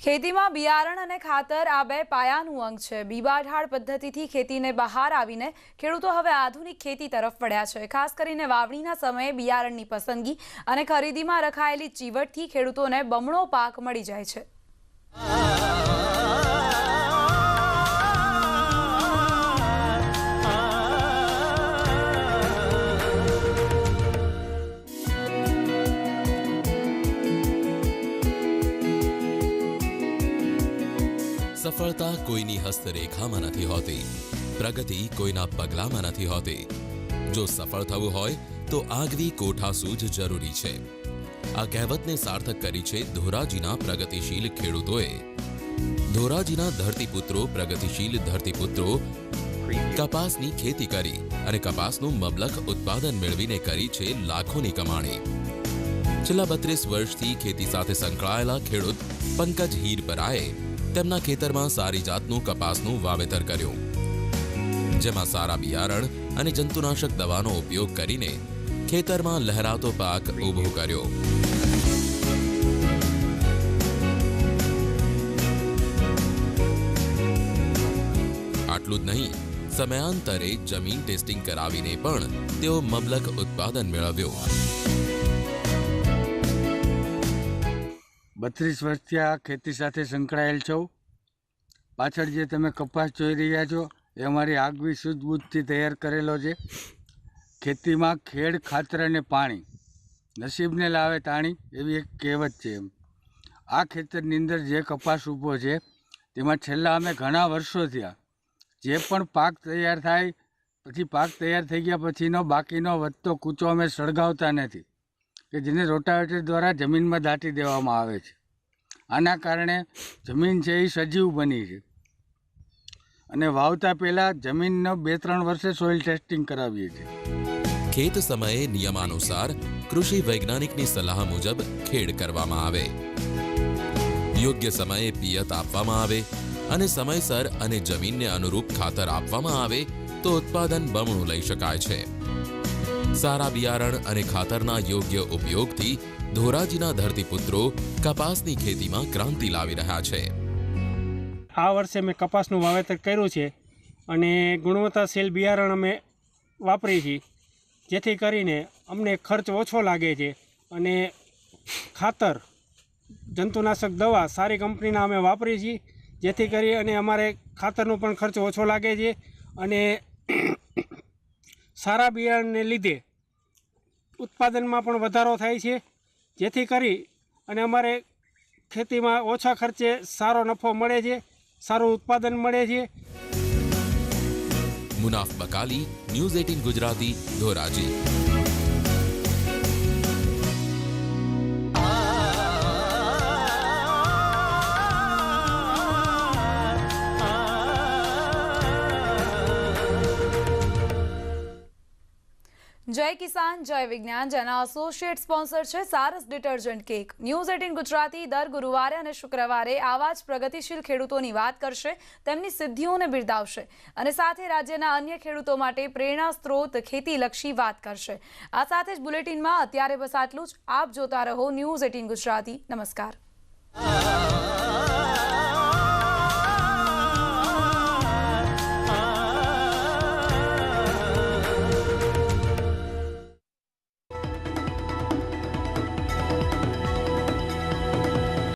ખેતીમાં બિયારણ અને ખાતર આ બે પાયાનું અંગ છે। બીબાઢાળ પદ્ધતિથી ખેતીને બહાર આવીને ખેડૂતો હવે આધુનિક ખેતી તરફ વળ્યા છે। ખાસ કરીને વાવણીના સમયે બિયારણની પસંદગી અને ખરીદીમાં રખાયેલી ચીવટથી ખેડૂતોને બમણો પાક મળી જાય છે। સફળતા કોઈની હસ્તરેખામાં નથી હોતી, પ્રગતિ કોઈના પગલામાં નથી હોતી। જો સફળ થવું હોય તો આગવી કોઠાસૂઝ જરૂરી છે। આ કહેવતને સાર્થક કરી છે ધોરાજીના પ્રગતિશીલ ખેડૂતોએ। ધોરાજીના ધરતીપુત્રો પ્રગતિશીલ ધરતીપુત્રો કપાસની ખેતી કરી અને કપાસનું મબલખ ઉત્પાદન મેળવીને કરી છે લાખોની કમાણી। છેલ્લા 32 વર્ષથી ખેતી સાથે સંકળાયેલા ખેડૂત પંકજ હીરપરાએ તેમના ખેતરમાં સારી જાતનું કપાસનું વાવેતર કર્યું, જેમાં સારા બિયારણ અને જંતુનાશક દવાનો ઉપયોગ કરીને ખેતરમાં લહેરાતો પાક ઊભો કર્યો। આટલું જ નહીં, સમયાંતરે જમીન ટેસ્ટિંગ કરાવીને પણ તેઓ મબલખ ઉત્પાદન મેળવ્યું। 32 વર્ષથી આ ખેતી સાથે સંકળાયેલ છું। પાછળ જે તમે કપાસ જોઈ રહ્યા છો એ અમારી આગવી સૂઝબૂઝથી તૈયાર કરેલો છે। ખેતીમાં ખેડ, ખાતર અને પાણી નસીબને લાવે તાણી એવી એક કહેવત છે। આ ખેતરની અંદર જે કપાસ ઊભો છે તેમાં છેલ્લા અમે ઘણા વર્ષો થયા જે પણ પાક તૈયાર થાય પછી પાક તૈયાર થઈ ગયા પછીનો બાકીનો વધતો કૂચો અમે સળગાવતા નથી કે જેને રોટાવેટર દ્વારા જમીનમાં દાટી દેવામાં આવે છે। આના કારણે જમીન છે એ સજીવ બની છે અને વાવતા પહેલાં જમીનનો 2-3 વર્ષે સોઇલ ટેસ્ટિંગ કરાવીએ છીએ। ખેત સમયે નિયમાનુસાર કૃષિ વૈજ્ઞાનિકની સલાહ મુજબ ખેડ કરવામાં આવે, યોગ્ય સમયે પિયત આપવામાં આવે અને સમયસર અને જમીનને અનુરૂપ ખાતર આપવામાં આવે તો ઉત્પાદન બમણું લઈ શકાય છે। સારા બિયારણ અને ખાતરના યોગ્ય ઉપયોગથી ધોરાજીના ધરતીપુત્રો કપાસની ખેતીમાં ક્રાંતિ લાવી રહ્યા છે। આ વર્ષે મેં કપાસનું વાવેતર કર્યું છે અને ગુણવત્તાશીલ બિયારણ અમે વાપરીએ છીએ, જેથી કરીને અમને ખર્ચ ઓછો લાગે છે અને ખાતર, જંતુનાશક દવા સારી કંપનીના અમે વાપરીએ છીએ, જેથી કરી અને અમારે ખાતરનો પણ ખર્ચ ઓછો લાગે છે અને સારા બિયારણને લીધે ઉત્પાદનમાં પણ વધારો થાય છે, જેથી કરી અને અમારે ખેતીમાં ઓછા ખર્ચે સારો નફો મળે છે, સારું ઉત્પાદન મળે છે। મુનાફ બકાલી, ન્યૂઝ 18 ગુજરાતી, ધોરાજી। જય કિસાન જય વિજ્ઞાન, જેના એસોસિએટ સ્પોન્સર છે સારસ ડિટર્જન્ટ કેક। ન્યૂઝ 18 ગુજરાતી દર ગુરુવારે અને શુક્રવારે આવા જ પ્રગતિશીલ ખેડૂતોની વાત કરશે, તેમની સિદ્ધિઓને બિરદાવશે અને સાથે રાજ્યના અન્ય ખેડૂતો માટે પ્રેરણા સ્ત્રોત ખેતીલક્ષી વાત કરશે। આ સાથે જ બુલેટિનમાં અત્યારે બસ આટલું જ। આપ જોતા રહો ન્યૂઝ 18 ગુજરાતી। નમસ્કાર।